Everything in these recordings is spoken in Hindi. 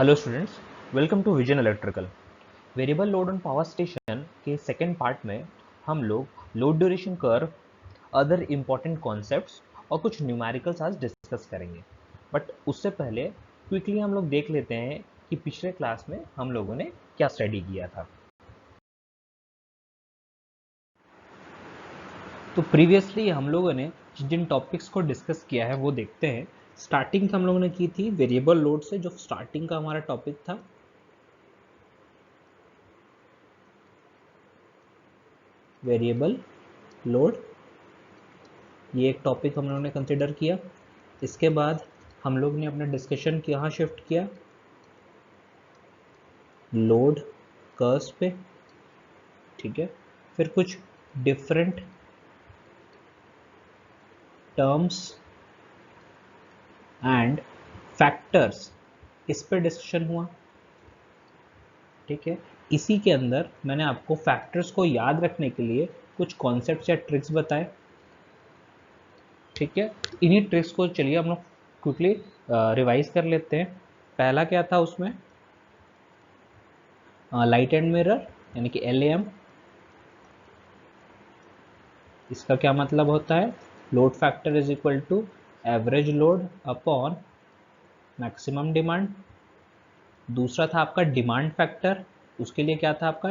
Hello students, welcome to vision electrical. Variable load on power station के सेकेंड पार्ट में हम लोग load duration curve, other important concepts और कुछ न्यूमेरिकल्स आज डिस्कस करेंगे। बट उससे पहले क्विकली हम लोग देख लेते हैं कि पिछले क्लास में हम लोगों ने क्या स्टडी किया था। तो प्रीवियसली हम लोगों ने जिन टॉपिक्स को डिस्कस किया है वो देखते हैं। स्टार्टिंग हम लोगों ने की थी वेरिएबल लोड से, जो स्टार्टिंग का हमारा टॉपिक था। वेरिएबल लोड, ये एक टॉपिक हम लोगों ने कंसिडर किया। इसके बाद हम लोग ने अपना डिस्कशन कहाँ शिफ्ट किया, लोड कर्व्स पे, ठीक है। फिर कुछ डिफरेंट टर्म्स एंड फैक्टर्स, इस पे डिस्कशन हुआ, ठीक है। इसी के अंदर मैंने आपको फैक्टर्स को याद रखने के लिए कुछ कॉन्सेप्ट्स या ट्रिक्स बताए, ठीक है। इन्हीं ट्रिक्स को चलिए हम लोग क्विकली रिवाइज कर लेते हैं। पहला क्या था उसमें, लाइट एंड मिरर यानी कि LAM। इसका क्या मतलब होता है, load factor is equal to average load upon maximum demand. दूसरा था आपका डिमांड फैक्टर, उसके लिए क्या था आपका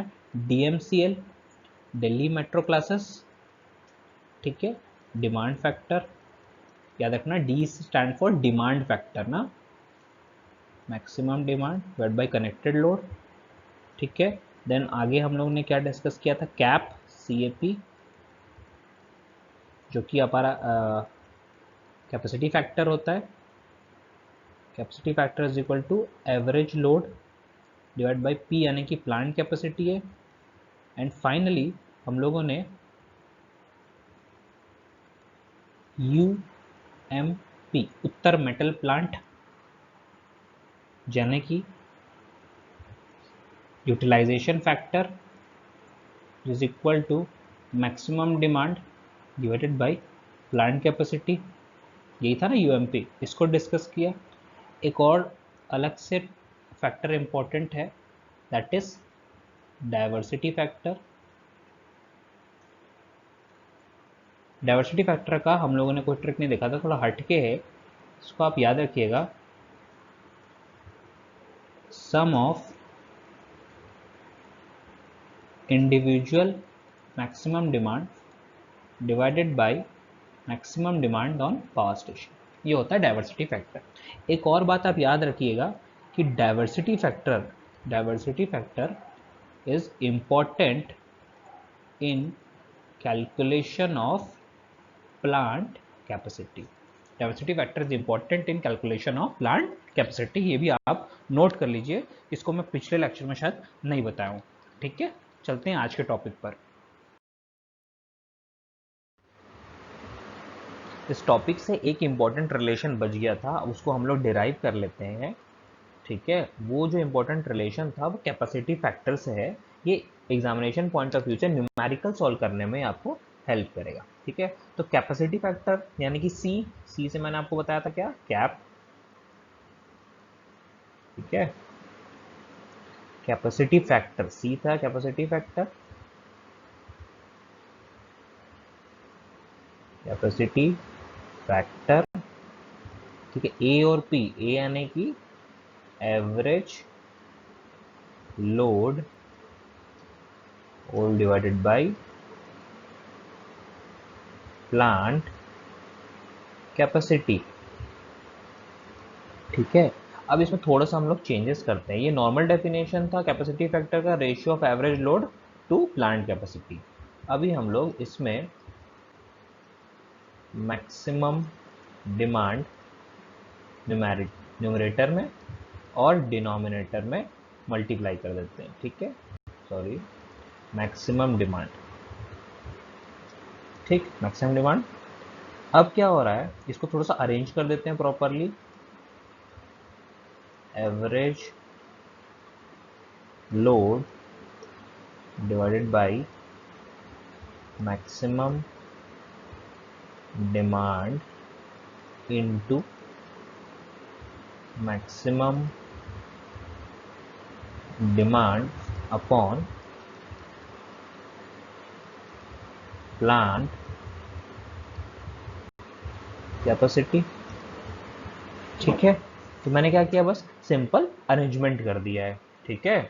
DMCL, दिल्ली मेट्रो क्लासेस, ठीक है। डिमांड फैक्टर याद रखना, D stand for demand factor ना, maximum demand divide by connected load, ठीक है। देन आगे हम लोग ने क्या डिस्कस किया था, कैप, CAP, जो कि हमारा कैपेसिटी फैक्टर होता है। Capacity factor is equal to average load divide by P यानी कि प्लांट कैपेसिटी है। एंड फाइनली हम लोगों ने UMP, उत्तर मेटल प्लांट, यानी कि utilization factor is equal to maximum demand divided by plant capacity, यही था ना UMP, इसको डिस्कस किया। एक और अलग से फैक्टर इंपॉर्टेंट है, that is diversity factor. Diversity factor का हम लोगों ने कोई ट्रिक नहीं देखा था, थोड़ा हटके है, इसको आप याद रखिएगा। Sum of individual maximum demand divided by maximum demand on power station, ये होता है डाइवर्सिटी फैक्टर। एक और बात आप याद रखिएगा कि diversity factor is important in calculation of plant capacity. Diversity factor is important in calculation of plant capacity, ये भी आप नोट कर लीजिए, इसको मैं पिछले लेक्चर में शायद नहीं बताया हूँ, ठीक है। चलते हैं आज के टॉपिक पर। इस टॉपिक से एक इंपॉर्टेंट रिलेशन बच गया था, उसको हम लोग डिराइव कर लेते हैं, ठीक है। वो जो इंपॉर्टेंट रिलेशन था वो कैपेसिटी फैक्टर से है। ये एग्जामिनेशन पॉइंट ऑफ व्यू से न्यूमेरिकल सॉल्व करने में आपको हेल्प करेगा, ठीक है। तो कैपेसिटी फैक्टर यानी कि सी से मैंने आपको बताया था क्या, कैप, ठीक है। कैपेसिटी फैक्टर सी था, कैपेसिटी फैक्टर, कैपेसिटी फैक्टर, ठीक है। ए और पी, ए यानी कि average load all divided by plant capacity, ठीक है। अब इसमें थोड़ा सा हम लोग चेंजेस करते हैं। ये नॉर्मल डेफिनेशन था कैपेसिटी फैक्टर का, ratio of average load to plant capacity. अभी हम लोग इसमें मैक्सिमम डिमांड न्यूमरेटर में और डिनोमिनेटर में मल्टीप्लाई कर देते हैं, ठीक है। सॉरी, मैक्सिमम डिमांड, ठीक, मैक्सिमम डिमांड। अब क्या हो रहा है, इसको थोड़ा सा अरेंज कर देते हैं properly. Average load divided by maximum demand into maximum demand upon plant capacity. ठीक है, तो मैंने क्या किया, बस सिंपल अरेंजमेंट कर दिया है। ठीक है,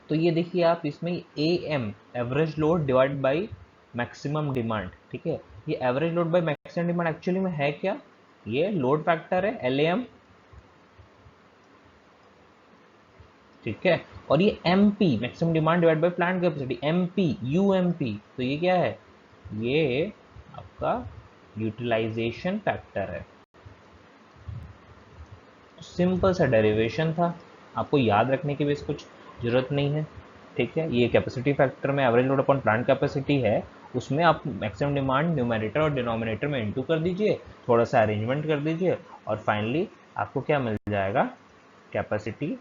तो ये देखिए आप इसमें A M average load divide by maximum demand. ठीक है, ये average load by maximum demand actually में है क्या, ये लोड फैक्टर है एल एम। ठीक है, और ये M P maximum demand divide by plant capacity, M P U M P, तो ये क्या है, ये आपका यूटिलाइजेशन फैक्टर है। सिंपल सा डेरिवेशन था, आपको याद रखने की भी कुछ जरूरत नहीं है। ठीक है, ये कैपेसिटी फैक्टर में average load upon plant capacity है, उसमें आप मैक्सिमम डिमांड न्यूमरेटर और डिनोमिनेटर में इंटू कर दीजिए, थोड़ा सा अरेंजमेंट कर दीजिए, और फाइनली आपको क्या मिल जाएगा, कैपेसिटी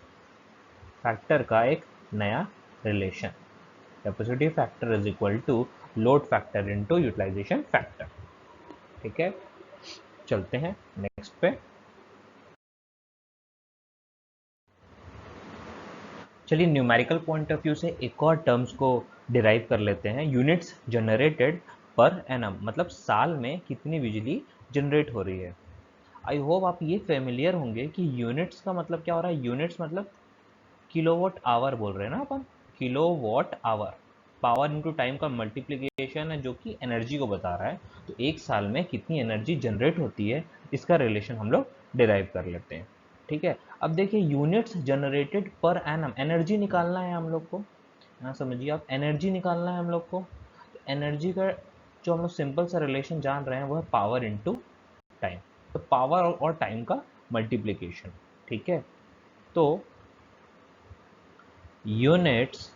फैक्टर का एक नया relation. Capacity factor is equal to load factor into utilization factor. ठीक है, चलते हैं नेक्स्ट पे। चलिए न्यूमेरिकल पॉइंट ऑफ व्यू से एक और टर्म्स को डिराइव कर लेते हैं, यूनिट्स जनरेटेड पर एनम, मतलब साल में कितनी बिजली जनरेट हो रही है। आई होप आप ये फेमिलियर होंगे कि यूनिट्स का मतलब क्या हो रहा है, यूनिट्स मतलब किलोवाट आवर बोल रहे हैं ना अपन, kilowatt hour, power into time का मल्टीप्लिकेशन है जो कि एनर्जी को बता रहा है। तो एक साल में कितनी एनर्जी जनरेट होती है, इसका रिलेशन हम लोग डिराइव कर लेते हैं। ठीक है, अब देखिए units generated per annum, energy निकालना है हम लोग को, यहाँ समझिए आप, एनर्जी निकालना है हम लोग को। तो एनर्जी का जो हम लोग सिंपल सा रिलेशन जान रहे हैं वो है पावर इनटू टाइम, तो पावर और टाइम का मल्टीप्लिकेशन। ठीक है, तो units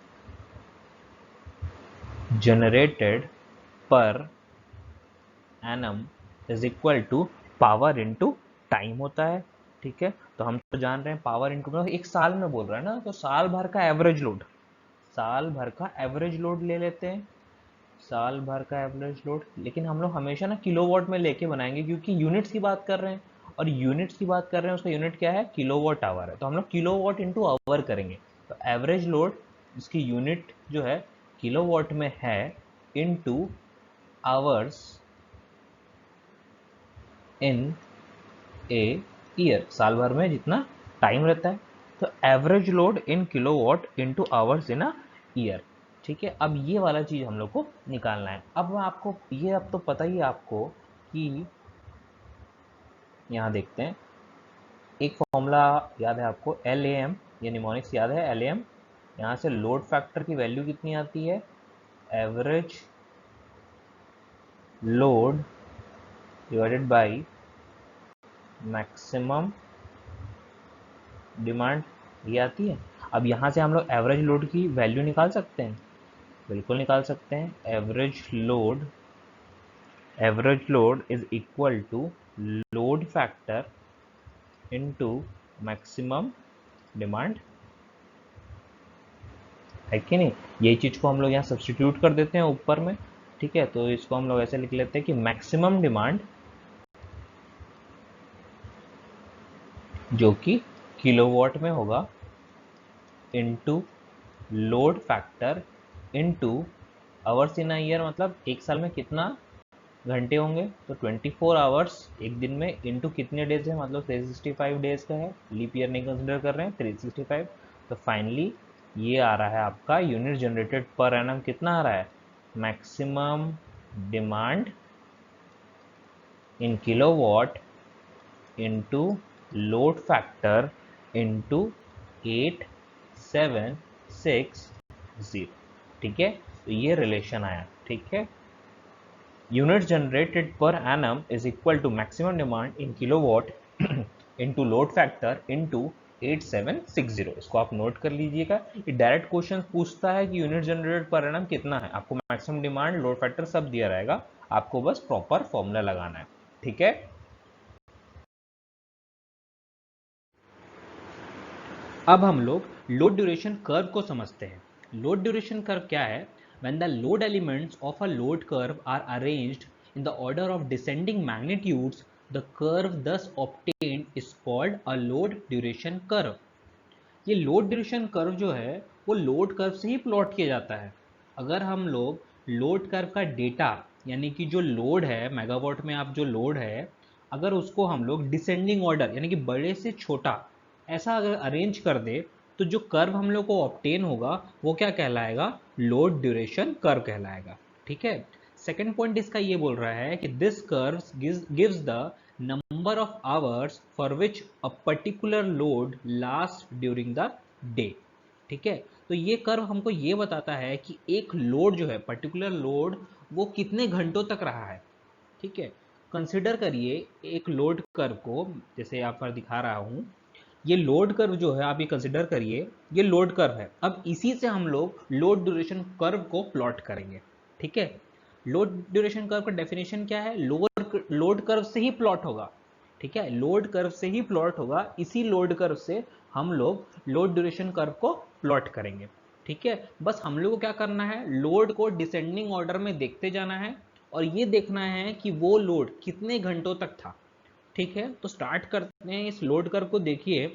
generated per annum is equal to power into time होता है। ठीक है, तो हम तो जान रहे हैं पावर इनटू, मतलब एक साल में बोल रहा है ना, तो साल भर का एवरेज लोड, साल भर का एवरेज लोड ले लेते हैं, साल भर का एवरेज लोड, लेकिन हम लोग हमेशा ना किलोवाट में लेके बनाएंगे क्योंकि यूनिट्स की बात कर रहे हैं, और यूनिट्स की बात कर रहे हैं उसका यूनिट क्या है, किलोवाट आवर है, तो हम लोग किलोवाट इंटू आवर करेंगे। तो एवरेज लोड इसकी यूनिट जो है किलोवाट में है, into hours in a year, साल भर में जितना टाइम रहता है, तो average load in kilowatt into hours in a year. ठीक है, अब ये वाला चीज हम लोग को निकालना है। अब मैं आपको ये, अब तो पता ही है आपको कि यहाँ देखते हैं, एक फॉर्मूला याद है आपको, एल ए एम, ये निमोनिक्स याद है, एल ए एम, यहाँ से लोड फैक्टर की वैल्यू कितनी आती है, average load divided by maximum demand, ये आती है। अब यहाँ से हम लोग एवरेज लोड की वैल्यू निकाल सकते हैं, बिल्कुल निकाल सकते हैं। Average load is equal to load factor into maximum demand, है कि नहीं। यही चीज को हम लोग यहाँ सब्सटीट्यूट कर देते हैं ऊपर में। ठीक है, तो इसको हम लोग ऐसे लिख लेते हैं कि मैक्सिमम डिमांड जो कि किलोवाट में होगा, into load factor into hours in a year, मतलब एक साल में कितना घंटे होंगे, तो 24 आवर्स एक दिन में, इंटू कितने डेज है, मतलब 365 डेज का है, लीप ईयर नहीं कंसिडर कर रहे हैं, 365। तो फाइनली ये आ रहा है आपका यूनिट जनरेटेड पर एनम, कितना आ रहा है, maximum demand in kilowatt into load factor into 8760। ठीक है, तो ये रिलेशन आया। ठीक है, units generated per annum is equal to maximum demand in kilowatt into load factor into 8760। इसको आप नोट कर लीजिएगा, ये डायरेक्ट क्वेश्चन पूछता है कि यूनिट जनरेटेड पर एनम कितना है, आपको मैक्सिमम डिमांड लोड फैक्टर सब दिया रहेगा, आपको बस प्रॉपर फॉर्मूला लगाना है। ठीक है, अब हम लोग लोड ड्यूरेशन कर्व को समझते हैं। लोड ड्यूरेशन कर्व क्या है, when the load elements of a load curve are arranged in the order of descending magnitudes, the curve thus obtained is called a load duration curve। ये लोड ड्यूरेशन कर्व जो है वो लोड कर्व से ही प्लॉट किया जाता है। अगर हम लोग लोड कर्व का डेटा यानी कि जो लोड है मेगावाट में आप जो लोड है अगर उसको हम लोग डिसेंडिंग ऑर्डर यानी कि बड़े से छोटा ऐसा अगर अरेंज कर दे तो जो कर्व हम लोग को ऑब्टेन होगा वो क्या कहलाएगा, लोड ड्यूरेशन कर्व कहलाएगा। ठीक है, सेकेंड पॉइंट इसका ये बोल रहा है कि this curve gives the number of hours for which a particular load last during the day. ठीक है, तो ये कर्व हमको ये बताता है कि एक लोड जो है पर्टिकुलर लोड वो कितने घंटों तक रहा है। ठीक है, कंसिडर करिए एक लोड कर्व को, जैसे यहाँ पर दिखा रहा हूँ, ये लोड कर्व जो है आप ये कंसिडर करिए, ये लोड कर्व है। अब इसी से हम लोग लोड ड्यूरेशन कर्व को प्लॉट करेंगे। ठीक है, लोड ड्यूरेशन कर्व का डेफिनेशन क्या है, लोड कर्व से ही प्लॉट होगा। ठीक है, लोड कर्व से ही प्लॉट होगा, इसी लोड कर्व से हम लोग लोड ड्यूरेशन कर्व को प्लॉट करेंगे। ठीक है, बस हम लोग को क्या करना है, लोड को डिसेंडिंग ऑर्डर में देखते जाना है और ये देखना है कि वो लोड कितने घंटों तक था। ठीक है, तो स्टार्ट करते हैं इस लोड कर्व को। देखिए,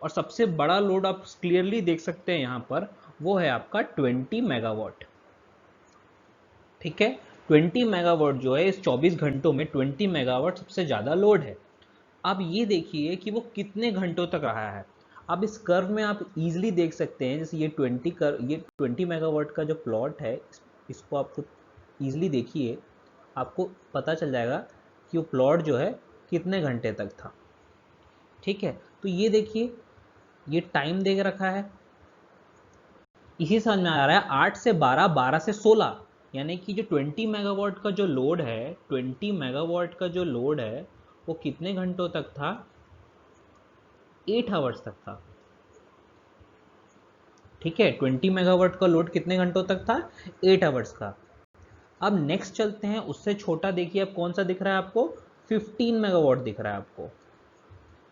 और सबसे बड़ा लोड आप क्लियरली देख सकते हैं यहाँ पर, वो है आपका 20 मेगावाट। ठीक है, 20 मेगावाट जो है इस 24 घंटों में 20 मेगावाट सबसे ज़्यादा लोड है। अब ये देखिए कि वो कितने घंटों तक रहा है। अब इस कर्व में आप इजीली देख सकते हैं, जैसे ये 20 मेगावाट का जो प्लॉट है इसको आपको इजीली देखिए, आपको पता चल जाएगा कि वो प्लॉट जो है कितने घंटे तक था। ठीक है, तो ये देखिए ये टाइम दे रखा है, इसी समझ में आ रहा है 8 से 12, 12 से 16, यानी कि जो 20 मेगावाट का जो लोड है, 20 मेगावाट का जो लोड है वो कितने घंटों तक था, 8 आवर्स तक था। ठीक है, 20 मेगावाट का लोड कितने घंटों तक था, 8 आवर्स का। अब नेक्स्ट चलते हैं, उससे छोटा देखिए अब कौन सा दिख रहा है आपको, 15 मेगावाट दिख रहा है आपको।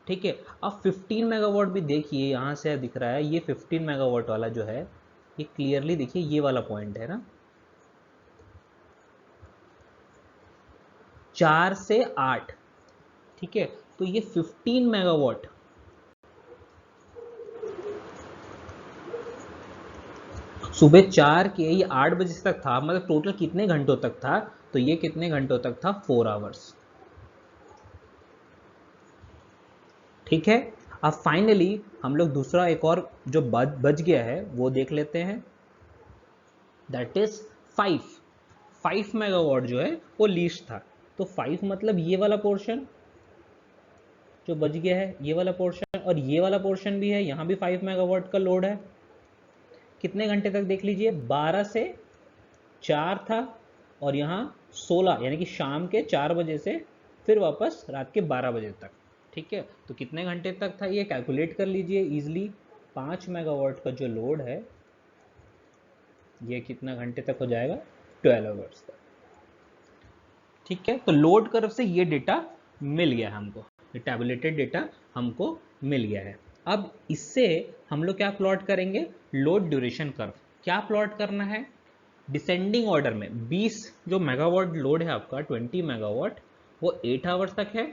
ठीक है, अब 15 मेगावाट भी देखिए, यहाँ से दिख रहा है ये 15 मेगावाट वाला जो है, ये क्लियरली देखिए ये वाला पॉइंट है ना, 4 से 8। ठीक है, तो ये 15 मेगावाट सुबह 4 के ये 8 बजे तक था, मतलब टोटल कितने घंटों तक था, तो ये कितने घंटों तक था, 4 आवर्स। ठीक है, अब फाइनली हम लोग दूसरा एक और जो बच गया है वो देख लेते हैं, दैट इज 5 मेगावाट जो है वो लीस्ट था। तो 5 मतलब ये वाला पोर्शन जो बच गया है, ये वाला पोर्शन, और ये वाला पोर्शन भी है, यहाँ भी 5 मेगावाट का लोड है। कितने घंटे तक देख लीजिए, 12 से 4 था और यहाँ 16, यानी कि शाम के 4 बजे से फिर वापस रात के 12 बजे तक। ठीक है, तो कितने घंटे तक था ये कैलकुलेट कर लीजिए इजीली। 5 मेगावाट का जो लोड है ये कितना घंटे तक हो जाएगा, 12 आवर्स तक। ठीक है, तो लोड कर्व से ये डेटा मिल गया हमको, ये टैबुलेटेड डेटा हमको मिल गया है। अब इससे हम लोग क्या प्लॉट करेंगे, लोड ड्यूरेशन कर्व। क्या प्लॉट करना है, डिसेंडिंग ऑर्डर में 20 जो मेगावाट लोड है आपका, 20 मेगावाट वो 8 आवर्स तक है,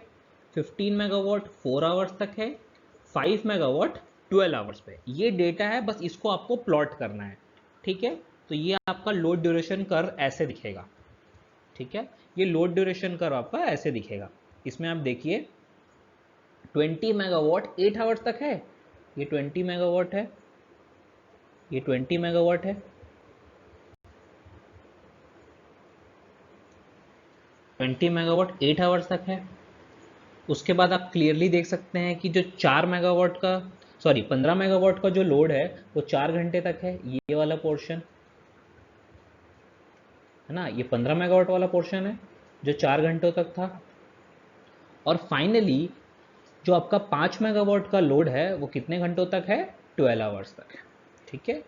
15 मेगावाट 4 आवर्स तक है, 5 मेगावाट 12 आवर्स पे। ये डेटा है, बस इसको आपको प्लॉट करना है। ठीक है, तो ये आपका लोड ड्यूरेशन कर्व ऐसे दिखेगा। ठीक है, ये लोड ड्यूरेशन कर्व आपका ऐसे दिखेगा। इसमें आप देखिए 20 मेगावाट 8 आवर्स तक है, ये 20 मेगावाट है, ये 20 मेगावाट है, 20 मेगावाट 8 आवर्स तक है। उसके बाद आप क्लियरली देख सकते हैं कि जो 4 मेगावाट का, सॉरी 15 मेगावाट का जो लोड है वो 4 घंटे तक है, ये वाला पोर्शन है ना, ये 15 मेगावाट वाला पोर्शन है जो 4 घंटों तक था। और फाइनली जो आपका 5 मेगावाट का लोड है वो कितने घंटों तक है, 12 आवर्स तक है। ठीक है,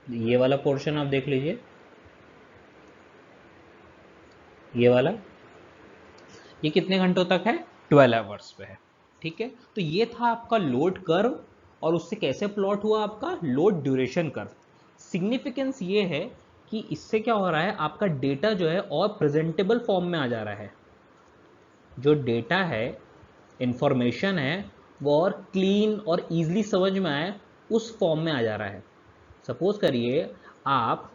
ये वाला पोर्शन आप देख लीजिए, ये वाला, ये कितने घंटों तक है, 12 आवर्स पे है। ठीक है, तो ये था आपका लोड कर्व, और उससे कैसे प्लॉट हुआ आपका लोड ड्यूरेशन कर्व। सिग्निफिकेंस ये है कि इससे क्या हो रहा है, आपका डेटा जो है और प्रेजेंटेबल फॉर्म में आ जा रहा है। जो डेटा है, इंफॉर्मेशन है, वो और क्लीन और ईजिली समझ में आए उस फॉर्म में आ जा रहा है। सपोज करिए आप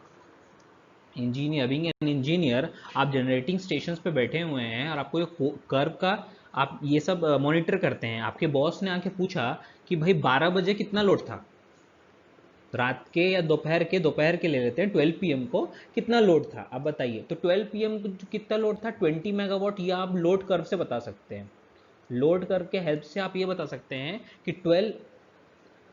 इंजीनियर, बीइंग एन इंजीनियर, आप जनरेटिंग स्टेशंस पे बैठे हुए हैं और आपको ये कर्व का आप ये सब मॉनिटर करते हैं। आपके बॉस ने आके पूछा कि भाई 12 बजे कितना लोड था, रात के या दोपहर के ले लेते हैं 12 पीएम को कितना लोड था आप बताइए। तो 12 पीएम को कितना लोड था 20 मेगावाट, या आप लोड कर्व से बता सकते हैं। लोड कर्व के हेल्प से आप ये बता सकते हैं कि 12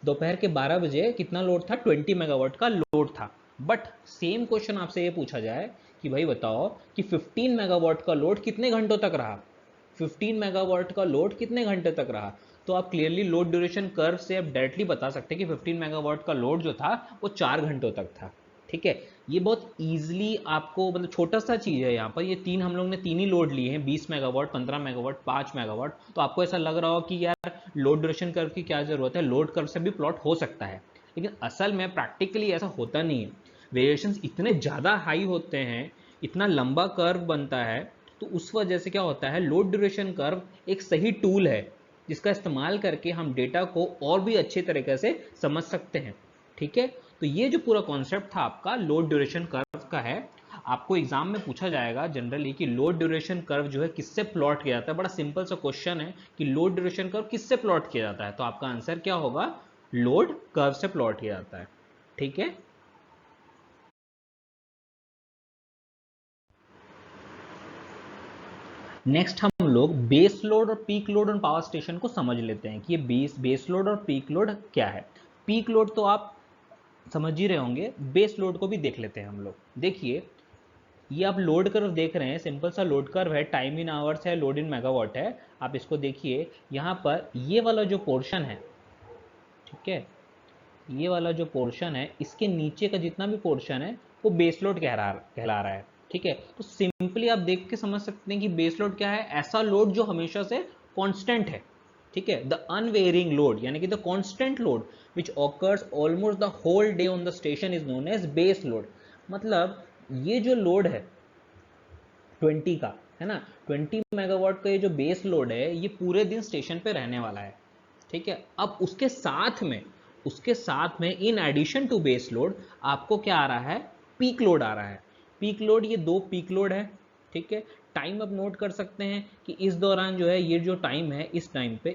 दोपहर के 12 बजे कितना लोड था, 20 मेगावाट का लोड था। बट सेम क्वेश्चन आपसे ये पूछा जाए कि भाई बताओ कि 15 मेगावाट का लोड कितने घंटों तक रहा, 15 मेगावाट का लोड कितने घंटे तक रहा, तो आप क्लियरली लोड ड्यूरेशन कर्व से आप डायरेक्टली बता सकते हैं कि 15 मेगावाट का लोड जो था वो 4 घंटों तक था। ठीक है, ये बहुत ईजिली आपको, मतलब छोटा सा चीज़ है यहाँ पर। ये तीन हम लोग ने तीन ही लोड लिए हैं, 20 मेगावाट, 15 मेगावाट, 5 मेगावाट। तो आपको ऐसा लग रहा हो कि यार लोड ड्यूरेशन कर्व की क्या ज़रूरत है, लोड कर्व से भी प्लॉट हो सकता है, लेकिन असल में प्रैक्टिकली ऐसा होता नहीं है। वेरिएशंस इतने ज़्यादा हाई होते हैं, इतना लंबा कर्व बनता है, तो उस वजह से क्या होता है, लोड ड्यूरेशन कर्व एक सही टूल है जिसका इस्तेमाल करके हम डेटा को और भी अच्छे तरीके से समझ सकते हैं। ठीक है, तो ये जो पूरा कॉन्सेप्ट था आपका लोड ड्यूरेशन कर्व का है। आपको एग्जाम में पूछा जाएगा जनरली कि लोड ड्यूरेशन कर्व जो है किससे प्लॉट किया जाता है। बड़ा सिंपल सा क्वेश्चन है कि लोड ड्यूरेशन कर्व किससे प्लॉट किया जाता है, तो आपका आंसर क्या होगा, लोड कर्व से प्लॉट किया जाता है। ठीक है, नेक्स्ट हम लोग बेस लोड और पीक लोड और पावर स्टेशन को समझ लेते हैं कि ये बेस लोड और पीक लोड क्या है। पीक लोड तो आप समझ ही रहे होंगे, बेस लोड को भी देख लेते हैं हम लोग। देखिए, ये आप लोड कर्व देख रहे हैं, सिंपल सा लोड कर्व है, टाइम इन आवर्स है, लोड इन मेगावाट है। आप इसको देखिए, यहाँ पर ये वाला जो पोर्शन है, ठीक है, ये वाला जो पोर्शन है, इसके नीचे का जितना भी पोर्शन है वो बेस लोड कहला रहा है। ठीक है, तो सिंपली आप देख के समझ सकते हैं कि बेस लोड क्या है, ऐसा लोड जो हमेशा से कांस्टेंट है। ठीक है, द अनवेरिंग लोड यानी कि the constant load which occurs almost the whole day on the station is known as base load. मतलब ये जो लोड है 20 का, है ना, 20 मेगावाट का ये जो बेस लोड है ये पूरे दिन स्टेशन पे रहने वाला है। ठीक है, अब उसके साथ में in addition to base load आपको क्या आ रहा है, पीक लोड आ रहा है। पीक लोड, ये दो पीक लोड है। ठीक है, टाइम अब नोट कर सकते हैं कि इस दौरान जो है ये जो टाइम है, इस टाइम पे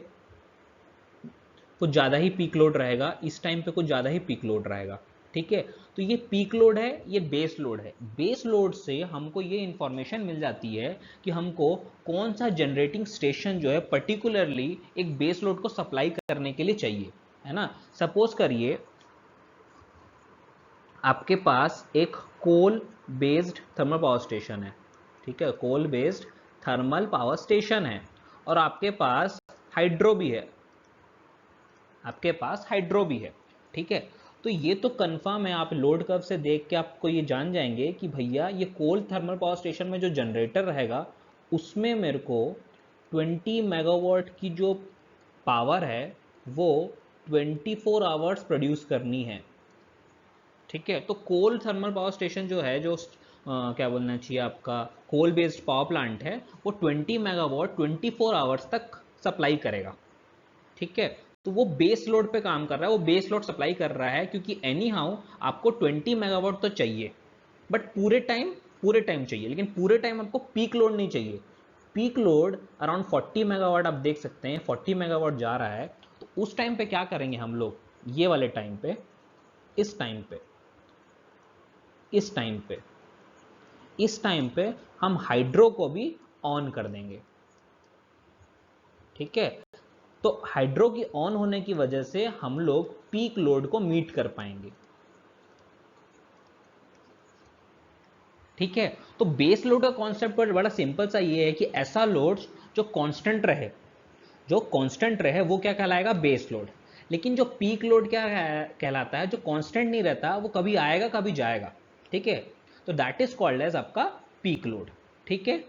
कुछ ज़्यादा ही पीक लोड रहेगा, इस टाइम पे कुछ ज़्यादा ही पीक लोड रहेगा। ठीक है, तो ये पीक लोड है, ये बेस लोड है। बेस लोड से हमको ये इंफॉर्मेशन मिल जाती है कि हमको कौन सा जनरेटिंग स्टेशन जो है पर्टिकुलरली एक बेस लोड को सप्लाई करने के लिए चाहिए, है ना। सपोज करिए आपके पास एक coal based thermal power station है। ठीक है, coal based thermal power station है, और आपके पास हाइड्रो भी है, आपके पास हाइड्रो भी है। ठीक है, तो ये तो कंफर्म है, आप लोड कर्व से देख के आपको ये जान जाएंगे कि भैया ये कोल थर्मल पावर स्टेशन में जो जनरेटर रहेगा उसमें मेरे को 20 मेगावाट की जो पावर है वो 24 आवर्स प्रोड्यूस करनी है। ठीक है, तो कोल थर्मल पावर स्टेशन जो है, जो क्या बोलना चाहिए आपका कोल बेस्ड पावर प्लांट है, वो 20 मेगावाट 24 आवर्स तक सप्लाई करेगा। ठीक है, तो वो बेस लोड पे काम कर रहा है, वो बेस लोड सप्लाई कर रहा है, क्योंकि एनी हाउ आपको 20 मेगावाट तो चाहिए, बट पूरे टाइम चाहिए, लेकिन पूरे टाइम आपको पीक लोड नहीं चाहिए। पीक लोड अराउंड 40 मेगावाट आप देख सकते हैं, 40 मेगावाट जा रहा है। तो उस टाइम पे क्या करेंगे हम लोग, ये वाले टाइम पे, इस टाइम पे, इस टाइम पे, इस टाइम पे हम हाइड्रो को भी ऑन कर देंगे। ठीक है, तो हाइड्रो की ऑन होने की वजह से हम लोग पीक लोड को मीट कर पाएंगे। ठीक है, तो बेस लोड का कॉन्सेप्ट बड़ा सिंपल सा ये है कि ऐसा लोड जो कांस्टेंट रहे, जो कांस्टेंट रहे वो क्या कहलाएगा, बेस लोड। लेकिन जो पीक लोड क्या कहलाता है, जो कांस्टेंट नहीं रहता, वो कभी आएगा कभी जाएगा। ठीक है, तो दैट इज कॉल्ड एज आपका पीक लोड। ठीक है,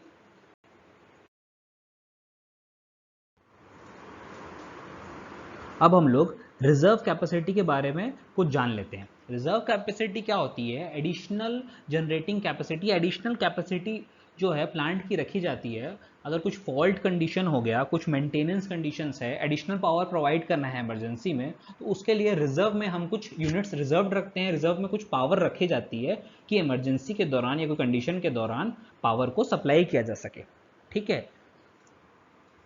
अब हम लोग रिजर्व कैपेसिटी के बारे में कुछ जान लेते हैं। रिजर्व कैपेसिटी क्या होती है, additional generating capacity, additional capacity जो है प्लांट की रखी जाती है, अगर कुछ फॉल्ट कंडीशन हो गया, कुछ मेंटेनेंस कंडीशंस है, एडिशनल पावर प्रोवाइड करना है इमरजेंसी में, तो उसके लिए रिजर्व में हम कुछ यूनिट्स रिजर्व रखते हैं, रिजर्व में कुछ पावर रखी जाती है कि इमरजेंसी के दौरान या कोई कंडीशन के दौरान पावर को सप्लाई किया जा सके। ठीक है,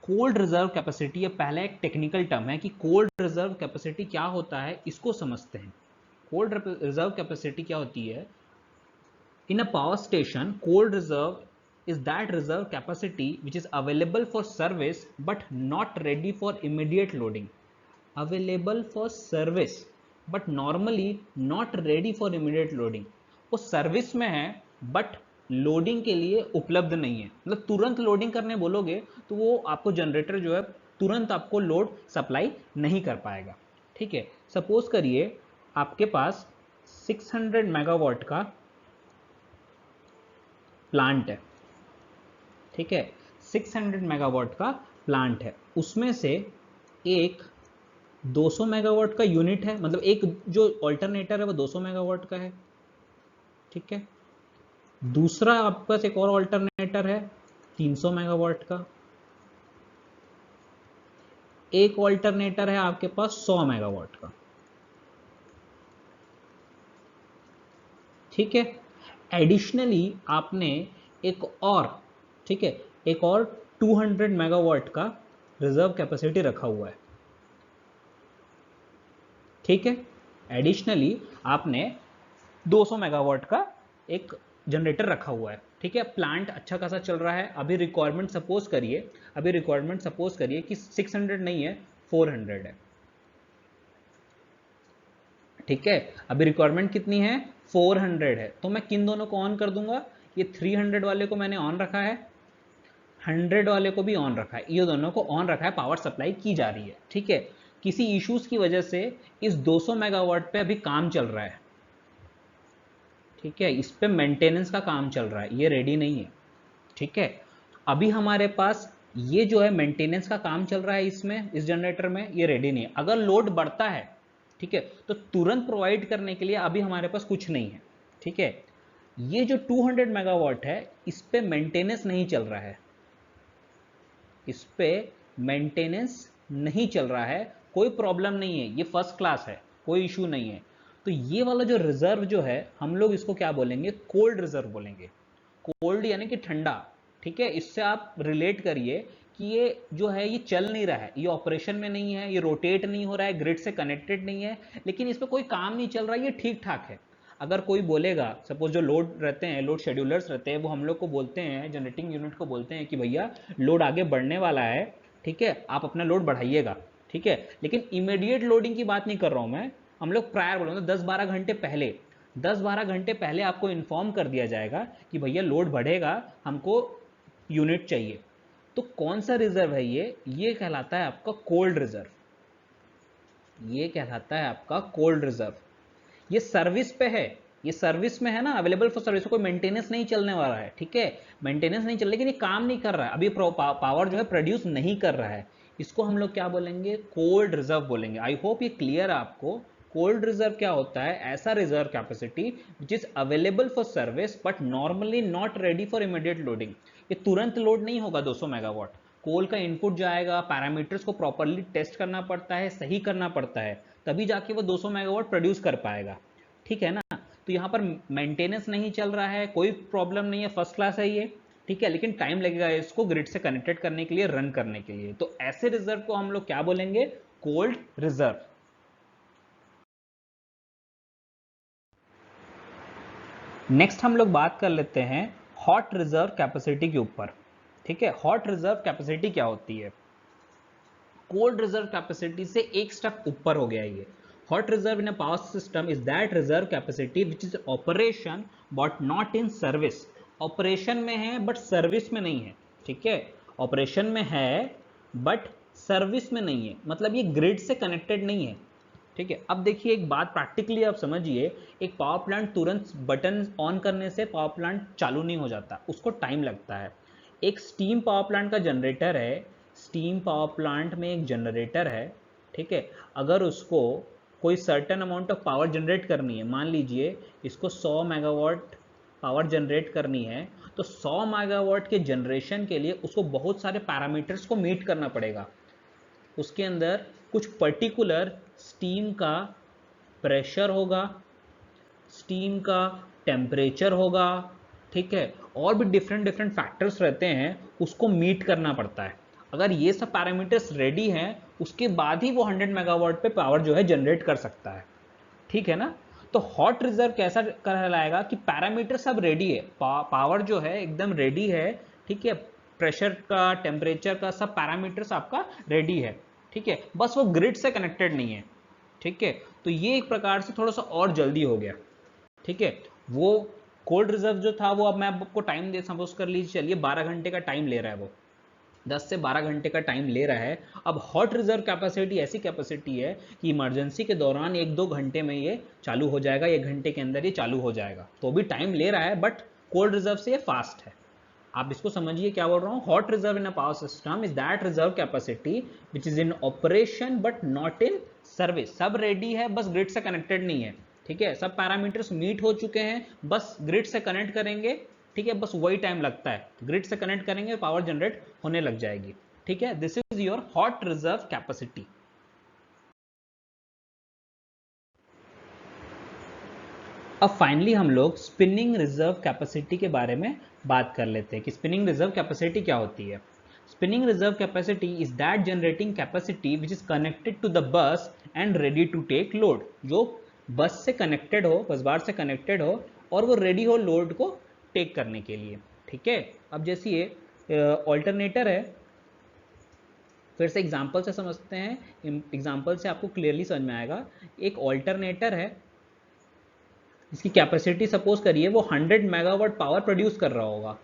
कोल्ड रिजर्व कैपेसिटी, ये पहला एक टेक्निकल टर्म है कि कोल्ड रिजर्व कैपेसिटी क्या होता है, इसको समझते हैं। कोल्ड रिजर्व कैपेसिटी क्या होती है? In a power station, cold reserve is that reserve capacity which is available for service but not ready for immediate loading. Available for service but normally not ready for immediate loading. वो सर्विस में है बट लोडिंग के लिए उपलब्ध नहीं है, मतलब तुरंत लोडिंग करने बोलोगे तो वो आपको जनरेटर जो है तुरंत आपको लोड सप्लाई नहीं कर पाएगा। ठीक है, सपोज करिए आपके पास 600 मेगावाट का प्लांट है। ठीक है, 600 मेगावाट का प्लांट है, उसमें से एक 200 मेगावाट का यूनिट है, मतलब एक जो ऑल्टरनेटर है वो 200 मेगावाट का है। ठीक है, दूसरा आपके पास एक और ऑल्टरनेटर है 300 मेगावाट का, एक ऑल्टरनेटर है आपके पास 100 मेगावाट का। ठीक है, एडिशनली आपने एक और, ठीक है, एक और 200 मेगावाट का रिजर्व कैपेसिटी रखा हुआ है। ठीक है, एडिशनली आपने 200 मेगावाट का एक जनरेटर रखा हुआ है। ठीक है, प्लांट अच्छा खासा चल रहा है। अभी रिक्वायरमेंट सपोज करिए कि 600 नहीं है, 400 है। ठीक है, अभी रिक्वायरमेंट कितनी है? 400 है। तो मैं किन दोनों को ऑन कर दूंगा? ये 300 वाले को मैंने ऑन रखा है, 100 वाले को भी ऑन रखा है, ये दोनों को ऑन रखा है, पावर सप्लाई की जा रही है। ठीक है, किसी इश्यूज की वजह से इस 200 मेगावाट पे अभी काम चल रहा है। ठीक है, इस पे मेंटेनेंस का काम चल रहा है, ये रेडी नहीं है। ठीक है, अभी हमारे पास ये जो है मेंटेनेंस का काम चल रहा है, इसमें इस जनरेटर में ये रेडी नहीं है। अगर लोड बढ़ता है, ठीक है, तो तुरंत प्रोवाइड करने के लिए अभी हमारे पास कुछ नहीं है। ठीक है, ये जो 200 मेगावाट है इस पे मेंटेनेंस नहीं चल रहा है, इस पे मेंटेनेंस नहीं चल रहा है, कोई प्रॉब्लम नहीं है, ये फर्स्ट क्लास है, कोई इशू नहीं है। तो ये वाला जो रिजर्व जो है हम लोग इसको क्या बोलेंगे? कोल्ड रिजर्व बोलेंगे। कोल्ड यानी कि ठंडा। ठीक है, इससे आप रिलेट करिए कि ये जो है ये चल नहीं रहा है, ये ऑपरेशन में नहीं है, ये रोटेट नहीं हो रहा है, ग्रिड से कनेक्टेड नहीं है, लेकिन इस पर कोई काम नहीं चल रहा है, ये ठीक ठाक है। अगर कोई बोलेगा, सपोज जो लोड रहते हैं, लोड शेड्यूलर्स रहते हैं, वो हम लोग को बोलते हैं, जनरेटिंग यूनिट को बोलते हैं कि भैया लोड आगे बढ़ने वाला है, ठीक है, आप अपना लोड बढ़ाइएगा। ठीक है, लेकिन इमीडिएट लोडिंग की बात नहीं कर रहा हूं मैं, हम लोग प्रायर बोल रहे हैं, 10-12 घंटे पहले, 10-12 घंटे पहले आपको इन्फॉर्म कर दिया जाएगा कि भैया लोड बढ़ेगा, हमको यूनिट चाहिए। तो कौन सा रिजर्व है ये कहलाता है आपका कोल्ड रिजर्व, ये कहलाता है आपका कोल्ड रिजर्व। ये सर्विस पे है, ये सर्विस में है ना, अवेलेबल फॉर सर्विस, कोई मेंटेनेंस नहीं चलने वाला है। ठीक है, मेंटेनेंस नहीं चल, लेकिन ये काम नहीं कर रहा है, अभी पावर जो है प्रोड्यूस नहीं कर रहा है, इसको हम लोग क्या बोलेंगे? कोल्ड रिजर्व बोलेंगे। आई होप ये क्लियर है आपको। कोल्ड रिजर्व क्या होता है? ऐसा reserve capacity which is available for service but normally not ready for immediate loading. ये तुरंत लोड नहीं होगा 200 मेगावाट, कोल का इनपुट जाएगा, पैरामीटर्स को प्रॉपरली टेस्ट करना पड़ता है, सही करना पड़ता है, तभी जाके वो 200 मेगावाट प्रोड्यूस कर पाएगा। ठीक है ना, तो यहाँ पर मेंटेनेंस नहीं चल रहा है, कोई प्रॉब्लम नहीं है, फर्स्ट क्लास है ये। ठीक है, लेकिन टाइम लगेगा इसको ग्रिड से कनेक्टेड करने के लिए, रन करने के लिए। तो ऐसे रिजर्व को हम लोग क्या बोलेंगे? Cold reserve. नेक्स्ट हम लोग बात कर लेते हैं हॉट रिजर्व कैपेसिटी के ऊपर। ठीक है, हॉट रिजर्व कैपेसिटी क्या होती है? कोल्ड रिजर्व कैपेसिटी से एक स्टेप ऊपर हो गया ये। Hot reserve in a power system is that reserve capacity which is operation but not in service. Operation में है बट सर्विस में नहीं है। ठीक है, ऑपरेशन में है बट सर्विस में नहीं है, मतलब ये ग्रिड से कनेक्टेड नहीं है। ठीक है, अब देखिए एक बात प्रैक्टिकली आप समझिए, एक पावर प्लांट तुरंत बटन ऑन करने से पावर प्लांट चालू नहीं हो जाता, उसको टाइम लगता है। एक स्टीम पावर प्लांट का जनरेटर है, स्टीम पावर प्लांट में एक जनरेटर है। ठीक है, अगर उसको कोई certain amount of power generate करनी है, मान लीजिए इसको 100 मेगावाट पावर जनरेट करनी है तो 100 मेगावाट के जनरेशन के लिए उसको बहुत सारे पैरामीटर्स को मीट करना पड़ेगा। उसके अंदर कुछ पर्टिकुलर स्टीम का प्रेशर होगा, स्टीम का टेम्परेचर होगा, ठीक है, और भी डिफरेंट डिफरेंट फैक्टर्स रहते हैं, उसको मीट करना पड़ता है। अगर ये सब पैरामीटर्स रेडी हैं उसके बाद ही वो 100 मेगावाट पे पावर जो है जनरेट कर सकता है, ठीक है ना। तो हॉट रिजर्व कैसा कहलाएगा कि पैरामीटर सब रेडी है, पावर जो है एकदम रेडी है, ठीक है, प्रेशर का, टेम्परेचर का, सब पैरामीटर्स आपका रेडी है, ठीक है, बस वो ग्रिड से कनेक्टेड नहीं है, ठीक है। तो ये एक प्रकार से थोड़ा सा और जल्दी हो गया, ठीक है। वो कोल्ड रिजर्व जो था वो, अब मैं आपको टाइम दे, सपोज कर लीजिए, चलिए 12 घंटे का टाइम ले रहा है, वो 10 से 12 घंटे का टाइम ले रहा है। अब हॉट रिजर्व कैपेसिटी ऐसी कैपेसिटी है कि इमरजेंसी के दौरान 1-2 घंटे में ये चालू हो जाएगा, 1 घंटे के अंदर ये चालू हो जाएगा, तो भी टाइम ले रहा है, बट कोल्ड रिजर्व से ये फास्ट है। आप इसको समझिए क्या बोल रहा हूँ। Hot reserve in a power system is that reserve capacity which is in operation but not in service. सब रेडी है, बस ग्रिड से कनेक्टेड नहीं है, ठीक है, सब पैरामीटर्स मीट हो चुके हैं, बस ग्रिड से कनेक्ट करेंगे, ठीक है, बस वही टाइम लगता है, ग्रिड से कनेक्ट करेंगे पावर जनरेट होने लग जाएगी, ठीक है। This is your hot reserve capacity. अब फाइनली हम लोग स्पिनिंग रिजर्व कैपेसिटी के बारे में बात कर लेते हैं कि स्पिनिंग रिजर्व कैपेसिटी क्या होती है। Spinning reserve capacity is that generating capacity which is connected to the bus and ready to take load. जो बस से कनेक्टेड हो, बस बार से कनेक्टेड हो और वो रेडी हो लोड को टेक करने के लिए, ठीक है। अब जैसे ये ऑल्टरनेटर है, फिर से एग्जाम्पल से समझते हैं, एग्जाम्पल से आपको क्लियरली समझ में आएगा। एक ऑल्टरनेटर है इसकी कैपेसिटी सपोज करिए वो 100 मेगावाट पावर प्रोड्यूस कर रहा होगा,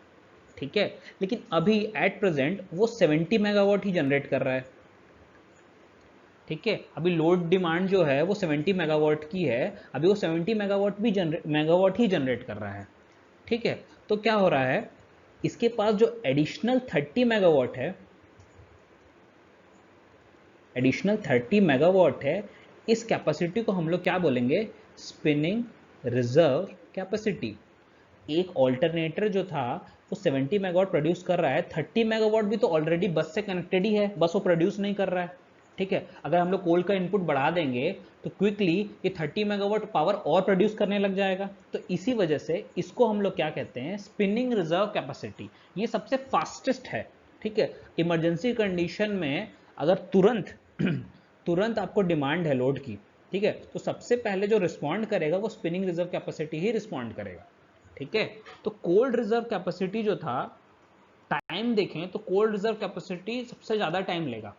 ठीक है, लेकिन अभी एट प्रेजेंट वो 70 मेगावाट ही जनरेट कर रहा है, ठीक है। अभी लोड डिमांड जो है वो 70 मेगावाट की है, अभी वो 70 मेगावाट ही जनरेट कर रहा है, ठीक है। तो क्या हो रहा है, इसके पास जो एडिशनल 30 मेगावाट है, एडिशनल 30 मेगावाट है, इस कैपेसिटी को हम लोग क्या बोलेंगे, स्पिनिंग रिजर्व कैपेसिटी। एक ऑल्टरनेटर जो था वो 70 मेगावाट प्रोड्यूस कर रहा है, 30 मेगावाट भी तो ऑलरेडी बस से कनेक्टेड ही है, बस वो प्रोड्यूस नहीं कर रहा है, ठीक है। अगर हम लोग कोल का इनपुट बढ़ा देंगे तो क्विकली ये 30 मेगावाट पावर और प्रोड्यूस करने लग जाएगा। तो इसी वजह से इसको हम लोग क्या कहते हैं, स्पिनिंग रिजर्व कैपेसिटी। ये सबसे फास्टेस्ट है, ठीक है। इमरजेंसी कंडीशन में अगर तुरंत तुरंत आपको डिमांड है लोड की, ठीक है, तो सबसे पहले जो रिस्पॉन्ड करेगा वो स्पिनिंग रिजर्व कैपेसिटी ही रिस्पॉन्ड करेगा, ठीक है। तो कोल्ड रिजर्व कैपेसिटी जो था, टाइम देखें तो कोल्ड रिजर्व कैपेसिटी सबसे ज़्यादा टाइम लेगा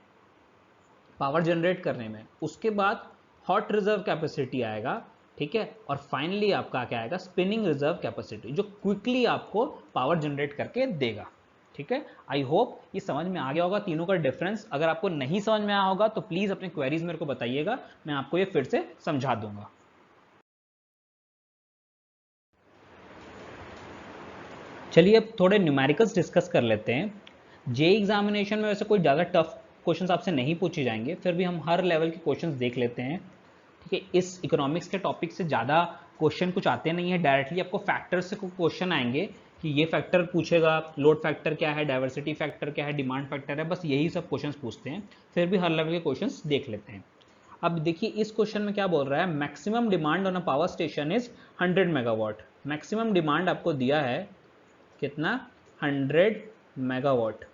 पावर जनरेट करने में, उसके बाद हॉट रिजर्व कैपेसिटी आएगा, ठीक है, और फाइनली आपका क्या आएगा, स्पिनिंग रिजर्व कैपेसिटी, जो क्विकली आपको पावर जनरेट करके देगा, ठीक है। आई होप ये समझ में आ गया होगा तीनों का डिफरेंस। अगर आपको नहीं समझ में आया होगा तो प्लीज़ अपने क्वेरीज मेरे को बताइएगा, मैं आपको ये फिर से समझा दूंगा। चलिए अब थोड़े न्यूमेरिकल्स डिस्कस कर लेते हैं। जे एग्जामिनेशन में वैसे कोई ज़्यादा टफ क्वेश्चंस आपसे नहीं पूछे जाएंगे, फिर भी हम हर लेवल के क्वेश्चंस देख लेते हैं, ठीक है। इस इकोनॉमिक्स के टॉपिक से ज़्यादा क्वेश्चन कुछ आते नहीं है, डायरेक्टली आपको फैक्टर से कुछ क्वेश्चन आएंगे कि ये फैक्टर पूछेगा, लोड फैक्टर क्या है, डाइवर्सिटी फैक्टर क्या है, डिमांड फैक्टर है, बस यही सब क्वेश्चन पूछते हैं, फिर भी हर लेवल के क्वेश्चन देख लेते हैं। अब देखिए इस क्वेश्चन में क्या बोल रहा है, maximum demand on a power station is 100 megawatt. Maximum demand आपको दिया है कितना, 100 मेगावाट,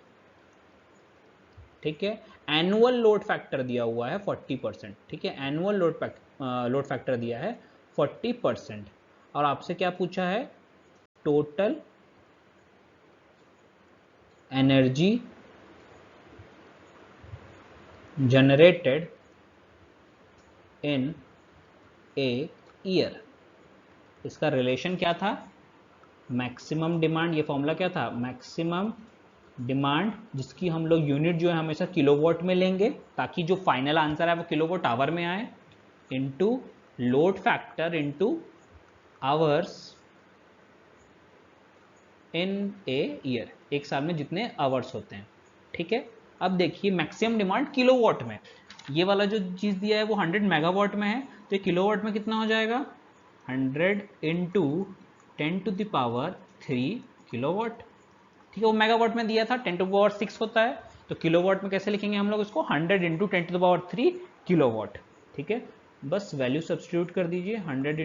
ठीक है। एनुअल लोड फैक्टर दिया हुआ है 40%, ठीक है, एनुअल लोड फैक्टर दिया है 40%, और आपसे क्या पूछा है, total energy generated in a year. इसका रिलेशन क्या था, मैक्सिमम डिमांड, ये फॉर्मूला क्या था, मैक्सिमम डिमांड, जिसकी हम लोग यूनिट जो है हमेशा किलोवाट में लेंगे ताकि जो फाइनल आंसर है वो किलोवाट आवर में आए, into load factor into hours in a year, एक साल में जितने आवर्स होते हैं, ठीक है। अब देखिए मैक्सिमम डिमांड किलोवाट में, ये वाला जो चीज़ दिया है वो 100 मेगावाट में है, तो किलोवाट में कितना हो जाएगा, 100 इंटू 10⁻³ किलोवाट। ठीक है, वो मेगावाट में दिया था, 10⁻6 होता है, तो किलोवाट में कैसे लिखेंगे हम लोग इसको, 100 × 10⁻³ किलोवाट। ठीक है, बस वैल्यू सब्सटीट्यूट कर दीजिए, 100 ×